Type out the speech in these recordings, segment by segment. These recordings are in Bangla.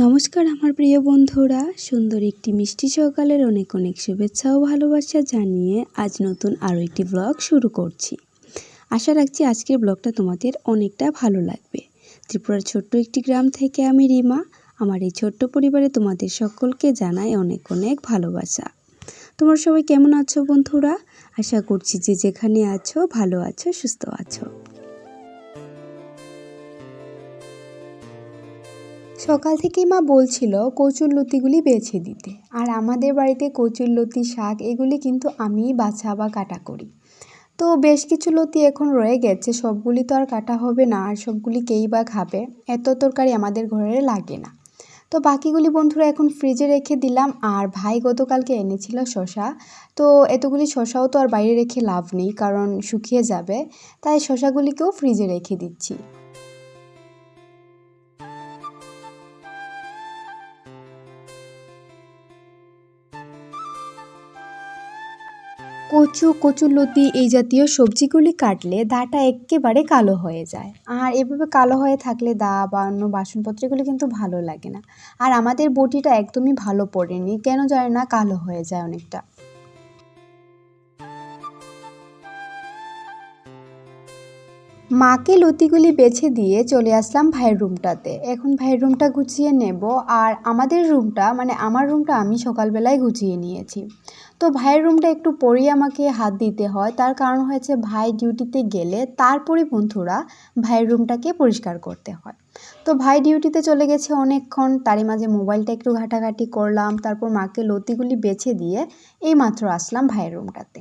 নমস্কার আমার প্রিয় বন্ধুরা, সুন্দর একটি মিষ্টি সকালের অনেক অনেক শুভেচ্ছা ও ভালোবাসা জানিয়ে আজ নতুন আরও একটি ব্লগ শুরু করছি। আশা রাখছি আজকের ব্লগটা তোমাদের অনেকটা ভালো লাগবে। ত্রিপুরার ছোট্ট একটি গ্রাম থেকে আমি রিমা, আমার এই ছোট্ট পরিবারে তোমাদের সকলকে জানাই অনেক অনেক ভালোবাসা। তোমরা সবাই কেমন আছো বন্ধুরা? আশা করছি যে যেখানে আছো ভালো আছো, সুস্থ আছো। সকাল থেকেই মা বলছিল কচুরলতিগুলি বেছে দিতে, আর আমাদের বাড়িতে কচুরলতি শাক এগুলি কিন্তু আমিই বাছা বা কাটা করি। তো বেশ কিছু লতি এখন রয়ে গেছে, সবগুলি তো আর কাটা হবে না, আর সবগুলি কেই বা খাবে, এত তরকারি আমাদের ঘরে লাগে না। তো বাকিগুলি বন্ধুরা এখন ফ্রিজে রেখে দিলাম। আর ভাই গতকালকে এনেছিল শসা, তো এতগুলি শসাও তো আর বাইরে রেখে লাভ নেই, কারণ শুকিয়ে যাবে, তাই শসাগুলিকেও ফ্রিজে রেখে দিচ্ছি। কচুরলতি এই জাতীয় সবজিগুলি কাটলে দাটা একেবারে কালো হয়ে যায়, আর এভাবে কালো হয়ে থাকলে দা বা অন্য বাসনপত্রগুলি কিন্তু ভালো লাগে না। আর আমাদের বটিটা একদমই ভালো পড়েনি, কেন জানি না কালো হয়ে যায় অনেকটা। মাকে লতিগুলি বেছে দিয়ে চলে আসলাম ভাইয়ের রুমটাতে। এখন ভাইয়ের রুমটা গুছিয়ে নেব। আর আমাদের রুমটা মানে আমার রুমটা আমি সকালবেলায় গুছিয়ে নিয়েছি। তো ভাইয়ের রুমটা একটু পরেই আমাকে হাত দিতে হয়, তার কারণ হয়েছে ভাই ডিউটিতে গেলে তারপরে বন্ধুরা ভাইয়ের রুমটাকে পরিষ্কার করতে হয়। তো ভাই ডিউটিতে চলে গেছে অনেকক্ষণ, তারই মাঝে মোবাইলটা একটু ঘাটাঘাটি করলাম, তারপর মাকে লতিগুলি বেছে দিয়ে এইমাত্র আসলাম ভাইয়ের রুমটাতে।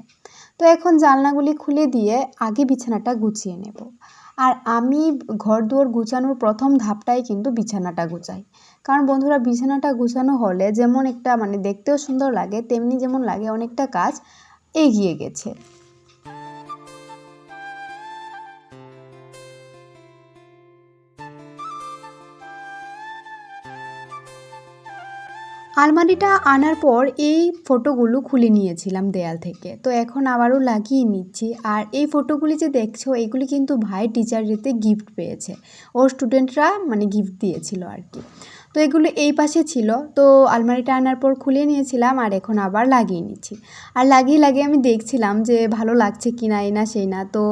তো এখন জানলাগুলি খুলে দিয়ে আগে বিছানাটা গুছিয়ে নেব। আর আমি ঘরদুয়ার গুছানোর প্রথম ধাপটাই কিন্তু বিছানাটা গুছাই, কারণ বন্ধুরা বিছানাটা গুছানো হলে যেমন একটা মানে দেখতেও সুন্দর লাগে, তেমনি যেমন লাগে অনেকটা কাজ এগিয়ে গেছে। আলমারিটা আনার পর এই ফটোগুলো খুলে নিয়েছিলাম দেয়াল থেকে, তো এখন আবারও লাগিয়ে নিচ্ছি। আর এই ফটোগুলি যে দেখছো এগুলি কিন্তু ভাই টিচার ডেতে গিফট পেয়েছে, ওর স্টুডেন্টরা মানে গিফট দিয়েছিল আর কি। তো এগুলো এই পাশে ছিল, তো আলমারিটা আনার পর খুলে নিয়েছিলাম আর এখন আবার লাগিয়ে নিচ্ছি। আর লাগিয়ে লাগিয়ে আমি দেখছিলাম যে ভালো লাগছে কি না, এই না সেই না, তো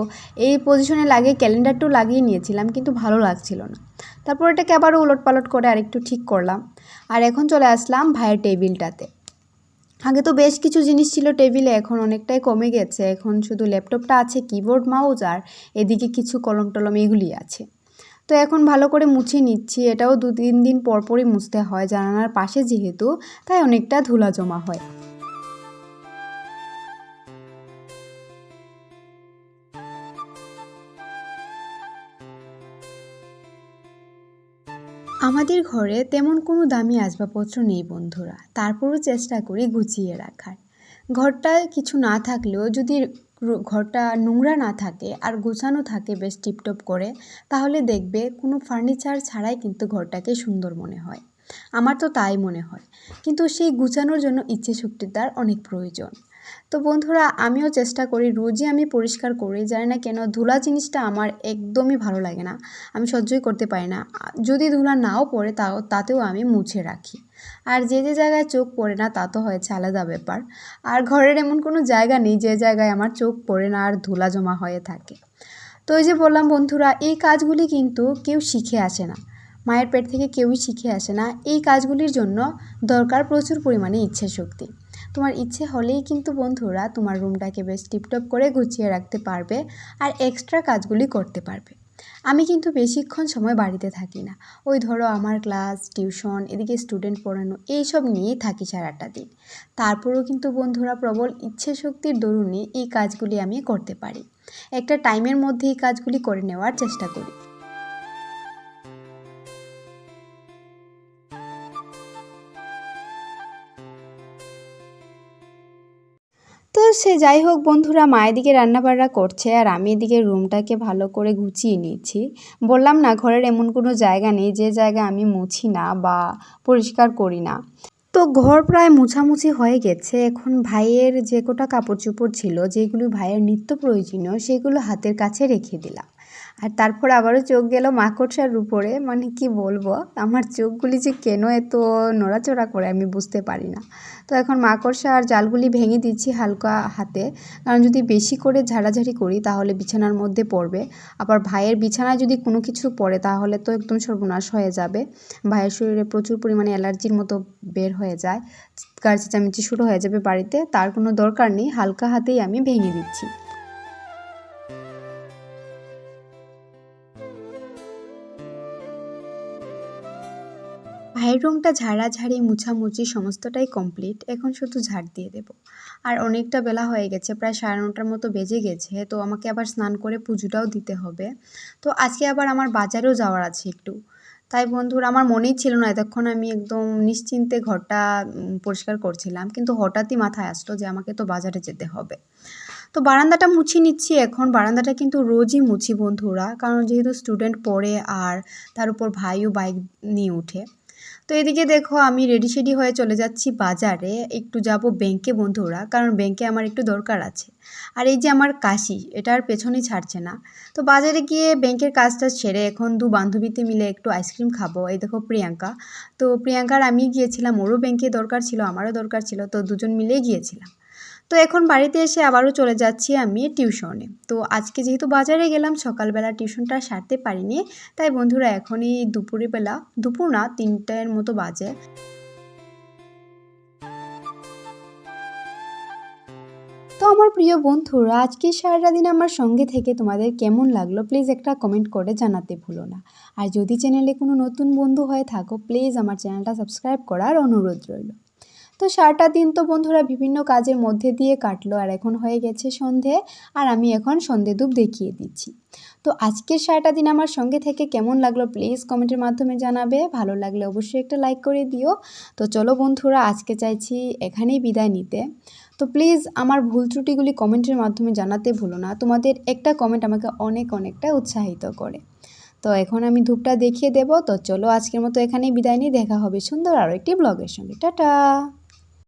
এই পজিশনে লাগিয়ে ক্যালেন্ডারটাও লাগিয়ে নিয়েছিলাম, কিন্তু ভালো লাগছিল না। তারপর এটাকে আবারও উলটপালট করে আরেকটু ঠিক করলাম। আর এখন চলে আসলাম ভাইয়ের টেবিলটাতে। আগে তো বেশ কিছু জিনিস ছিল টেবিলে, এখন অনেকটাই কমে গেছে, এখন শুধু ল্যাপটপটা আছে, কিবোর্ড মাউস আর এদিকে কিছু কলম টলম এগুলি আছে। তো এখন ভালো করে মুছে নিচ্ছি, এটাও 2-3 দিন পর পরই মুছতে হয়, জানালার পাশে যেহেতু, তাই অনেকটা ধুলা জমা হয়। আমাদের ঘরে তেমন কোনো দামি আসবাবপত্র নেই বন্ধুরা, তারপরও চেষ্টা করি গুছিয়ে রাখার। ঘরটায় কিছু না থাকলেও যদি ঘরটা নোংরা না থাকে আর গোছানো থাকে বেশ টিপটপ করে, তাহলে দেখবে কোনো ফার্নিচার ছাড়াই কিন্তু ঘরটাকে সুন্দর মনে হয়। আমার তো তাই মনে হয়, কিন্তু সেই গুছানোর জন্য ইচ্ছে শক্তিটার অনেক প্রয়োজন। তো বন্ধুরা আমিও চেষ্টা করি, রোজই আমি পরিষ্কার করি, জানি না কেন ধুলা জিনিসটা আমার একদমই ভালো লাগে না, আমি সহ্যই করতে পারি না। যদি ধুলা নাও পড়ে তাতেও আমি মুছে রাখি। আর যে যে জায়গায় চোখ পড়ে না তা তো হয়েছে আলাদা ব্যাপার। আর ঘরের এমন কোনো জায়গা নেই যে জায়গায় আমার চোখ পড়ে না আর ধুলা জমা হয়ে থাকে। তো ওই যে বললাম বন্ধুরা, এই কাজগুলি কিন্তু কেউ শিখে আসে না, মায়ের পেট থেকে কেউই শিখে আসে না। এই কাজগুলির জন্য দরকার প্রচুর পরিমাণে ইচ্ছে শক্তি। তোমার ইচ্ছে হলেই কিন্তু বন্ধুরা তোমার রুমটাকে বেশ টিপটপ করে গুছিয়ে রাখতে পারবে, আর এক্সট্রা কাজগুলি করতে পারবে। আমি কিন্তু বেশিক্ষণ সময় বাড়িতে থাকি না, ওই ধরো আমার ক্লাস, টিউশন, এদিকে স্টুডেন্ট পড়ানো, এইসব নিয়েই থাকি সারাটা দিন। তারপরেও কিন্তু বন্ধুরা প্রবল ইচ্ছে শক্তির দরুনে এই কাজগুলি আমি করতে পারি, একটা টাইমের মধ্যে এই কাজগুলি করে নেওয়ার চেষ্টা করি। তো সে যাই হোক বন্ধুরা, মা এদিকে রান্নাবান্না করছে আর আমি এদিকে রুমটাকে ভালো করে গুছিয়ে নিচ্ছি। বললাম না ঘরের এমন কোনো জায়গা নেই যে জায়গায় আমি মুছি না বা পরিষ্কার করি না। তো ঘর প্রায় মোছামুছি হয়ে গেছে, এখন ভাইয়ের যে কটা কাপড় চোপড় ছিল যেগুলো ভাইয়ের নিত্য প্রয়োজনীয় সেগুলো হাতের কাছে রেখে দিলাম। আর তারপর আবারও চোখ গেল মাকড়সার উপরে, মানে কি বলবো, আমার চোখগুলি যে কেন এত নড়াচড়া করে আমি বুঝতে পারি না। তো এখন মাকড়সা আর জালগুলি ভেঙে দিচ্ছি হালকা হাতে, কারণ যদি বেশি করে ঝাড়াঝাড়ি করি তাহলে বিছানার মধ্যে পড়বে। আবার ভাইয়ের বিছানায় যদি কোনো কিছু পড়ে তাহলে তো একদম সর্বনাশ হয়ে যাবে। ভাইয়ের শরীরে প্রচুর পরিমাণে অ্যালার্জির মতো বের হয়ে যায়, চিৎকার চেঁচামেচি শুরু হয়ে যাবে বাড়িতে। তার কোনো দরকার নেই, হালকা হাতেই আমি ভেঙে দিচ্ছি। ভাইয়ের রুমটা ঝাড়াঝাড়ি মুছামুছি সমস্তটাই কমপ্লিট, এখন শুধু ঝাড় দিয়ে দেব। আর অনেকটা বেলা হয়ে গেছে, প্রায় 9:30টার মতো বেজে গেছে, তো আমাকে আবার স্নান করে পুজোটাও দিতে হবে। তো আজকে আবার আমার বাজারেও যাওয়ার আছে একটু। তাই বন্ধুরা, আমার মনেই ছিল না, এতক্ষণ আমি একদম নিশ্চিন্তে ঘরটা পরিষ্কার করছিলাম, কিন্তু হঠাৎই মাথায় আসলো যে আমাকে তো বাজারে যেতে হবে। তো বারান্দাটা মুছে নিচ্ছি এখন। বারান্দাটা কিন্তু রোজই মুছি বন্ধুরা, কারণ যেহেতু স্টুডেন্ট পড়ে আর তার উপর ভাইও বাইক নিয়ে উঠে। তো এদিকে দেখো আমি রেডি শেডি হয়ে চলে যাচ্ছি বাজারে, একটু যাব ব্যাংকে বন্ধুরা, কারণ ব্যাংকে আমার একটু দরকার আছে। আর এই যে আমার কাশি, এটার পেছনেই ছাড়ছে না। তো বাজারে গিয়ে ব্যাংকের কাজটা সেরে এখন দু বান্ধবীতে মিলে একটু আইসক্রিম খাবো। এই দেখো প্রিয়াঙ্কা, তো প্রিয়াঙ্কার আমি গিয়েছিলাম, ওরও ব্যাংকে দরকার ছিল, আমারও দরকার ছিল, তো দুজন মিলেই গিয়েছিলাম। তো এখন বাড়িতে এসে আবারও চলে যাচ্ছি আমি টিউশনে। তো আজকে যেহেতু বাজারে গেলাম, সকালবেলা টিউশনটা সারতে পারিনি, তাই বন্ধুরা এখনই দুপুরবেলা, দুপুর না 3টার মতো বাজে। তো আমার প্রিয় বন্ধুরা, আজকে সারাটা দিন আমার সঙ্গে থেকে তোমাদের কেমন লাগলো প্লিজ একটা কমেন্ট করে জানাতে ভুলো না। আর যদি চ্যানেলে কোনো নতুন বন্ধু হয়ে থাকো প্লিজ আমার চ্যানেলটা সাবস্ক্রাইব করার অনুরোধ রইল। তো সারাটা দিন তো বন্ধুরা বিভিন্ন কাজের মধ্যে দিয়ে কাটলো, আর এখন হয়ে গেছে সন্ধে, আর আমি এখন সন্ধে ধূপ দেখিয়ে দিচ্ছি। তো আজকের সারাটা দিন আমার সঙ্গে থেকে কেমন লাগলো প্লিজ কমেন্টের মাধ্যমে জানাবে, ভালো লাগলে অবশ্যই একটা লাইক করে দিও। তো চলো বন্ধুরা, আজকে চাইছি এখানেই বিদায় নিতে। তো প্লিজ আমার ভুল ত্রুটিগুলি কমেন্টের মাধ্যমে জানাতে ভুলো না, তোমাদের একটা কমেন্ট আমাকে অনেকটা উৎসাহিত করে। তো এখন আমি ধূপটা দেখিয়ে দেব। তো চলো আজকের মতো এখানেই বিদায় নিই, দেখা হবে সুন্দর আরও একটি ব্লগের সঙ্গে। টাটা।